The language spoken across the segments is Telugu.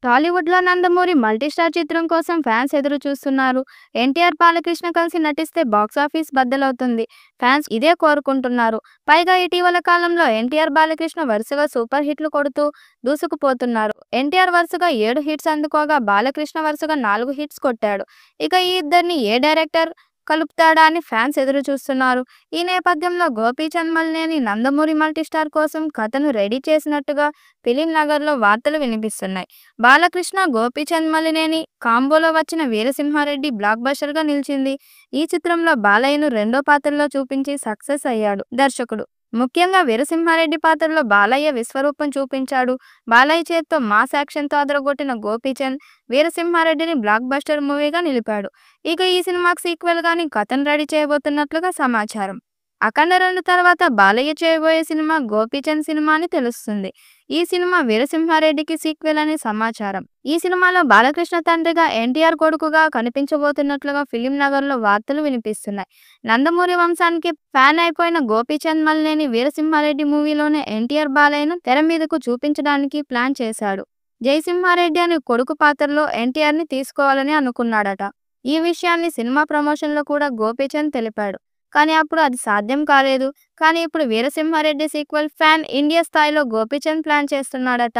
టాలీవుడ్‌లో 'నందమూరి' మల్టీస్టార్ చిత్రం కోసం ఫ్యాన్స్ ఎదురు చూస్తున్నారు. ఎన్టీఆర్, బాలకృష్ణ కలిసి నటిస్తే బాక్సాఫీస్ బద్దలవుతుంది. ఫ్యాన్స్ ఇదే కోరుకుంటున్నారు. పైగా ఇటీవల కాలంలో ఎన్టీఆర్, బాలకృష్ణ వరుసగా సూపర్ హిట్లు కొడుతూ దూసుకుపోతున్నారు. ఎన్టీఆర్ వరుసగా 7 హిట్స్ అందుకోగా బాలకృష్ణ వరుసగా 4 హిట్స్ కొట్టాడు. ఇక ఈ ఇద్దరిని ఏ డైరెక్టర్ కలుపుతాడా అని ఫ్యాన్స్ ఎదురు చూస్తున్నారు. ఈ నేపథ్యంలో గోపీచంద్ మలినేని 'నందమూరి' మల్టీస్టార్ కోసం కథను రెడీ చేసినట్టుగా ఫిలిం నగర్‌లో వార్తలు వినిపిస్తున్నాయి. బాలకృష్ణ, గోపీచంద్ మలినేని కాంబోలో వచ్చిన 'వీరసింహారెడ్డి' బ్లాక్ బస్టర్‌గా నిలిచింది. ఈ చిత్రంలో బాలయ్యను రెండో పాత్రలో చూపించి సక్సెస్ అయ్యాడు దర్శకుడు. ముఖ్యంగా 'వీరసింహారెడ్డి' పాత్రలో బాలయ్య విశ్వరూపం చూపించాడు. బాలయ్య చేత్తో మాస్ యాక్షన్‌తో అదరగొట్టిన గోపీచంద్ 'వీరసింహారెడ్డిని' బ్లాక్ బస్టర్ మూవీగా నిలిపాడు. ఇక ఈ సినిమాకి సీక్వెల్‌గాని కథను రెడీ చేయబోతున్నట్లుగా సమాచారం. 'అఖండ 2' తర్వాత బాలయ్య చేయబోయే సినిమా గోపీచంద్ సినిమా అని తెలుస్తుంది. ఈ సినిమా 'వీరసింహారెడ్డి'కి సీక్వెల్ అని సమాచారం. ఈ సినిమాలో బాలకృష్ణ తండ్రిగా, ఎన్టీఆర్ కొడుకుగా కనిపించబోతున్నట్లుగా ఫిలిం నగర్‌లో వార్తలు వినిపిస్తున్నాయి. నందమూరి వంశానికి ఫ్యాన్ అయిపోయిన గోపీచంద్ మలినేని 'వీరసింహారెడ్డి' మూవీలోనే ఎన్టీఆర్, బాలయ్యను తెర మీదకు చూపించడానికి ప్లాన్ చేశాడు. జయసింహారెడ్డి అనే కొడుకు పాత్రలో ఎన్టీఆర్‌ని తీసుకోవాలని అనుకున్నాడట. ఈ విషయాన్ని సినిమా ప్రమోషన్‌లో కూడా గోపీచంద్ తెలిపాడు. కానీ అప్పుడు అది సాధ్యం కాలేదు. కానీ ఇప్పుడు 'వీరసింహారెడ్డి' సీక్వెల్ పాన్ ఇండియా స్థాయిలో గోపీచంద్ ప్లాన్ చేస్తున్నాడట.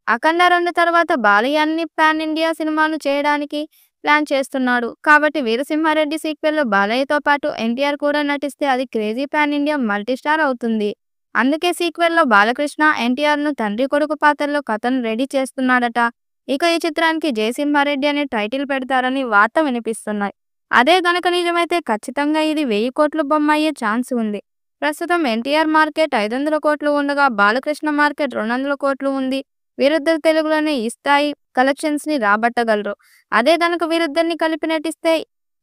'అఖండ 2' తర్వాత బాలయ్య అన్ని పాన్ ఇండియా సినిమాలు చేయడానికి ప్లాన్ చేస్తున్నాడు. కాబట్టి 'వీరసింహారెడ్డి' సీక్వెల్‌లో బాలయ్యతో పాటు ఎన్టీఆర్ కూడా నటిస్తే అది క్రేజీ పాన్ ఇండియా మల్టీస్టార్ అవుతుంది. అందుకే సీక్వెల్‌లో బాలకృష్ణ, ఎన్టీఆర్‌ను తండ్రి కొడుకు పాత్రలో కథను రెడీ చేస్తున్నాడట. ఇక ఈ చిత్రానికి 'జయసింహారెడ్డి' అనే టైటిల్ పెడతారని వార్త వినిపిస్తున్నాయి. అదే గనక నిజమైతే ఖచ్చితంగా ఇది 1000 కోట్ల బొమ్మ అయ్యే ఛాన్స్ ఉంది. ప్రస్తుతం ఎన్టీఆర్ మార్కెట్ 500 కోట్లు ఉండగా బాలకృష్ణ మార్కెట్ 200 కోట్లు ఉంది. వీరిద్దరు తెలుగులోనే ఈ స్థాయి కలెక్షన్స్‌ని రాబట్టగలరు. అదే గనక వీరిద్దరిని కలిపి నటిస్తే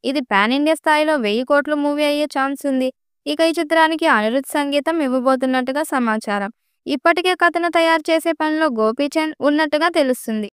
ఇది పాన్ ఇండియా స్థాయిలో 1000 కోట్ల మూవీ అయ్యే ఛాన్స్ ఉంది. ఇక ఈ చిత్రానికి అనిరుద్ సంగీతం ఇవ్వబోతున్నట్టుగా సమాచారం. ఇప్పటికే కథను తయారు చేసే పనిలో గోపీచంద్ ఉన్నట్టుగా తెలుస్తుంది.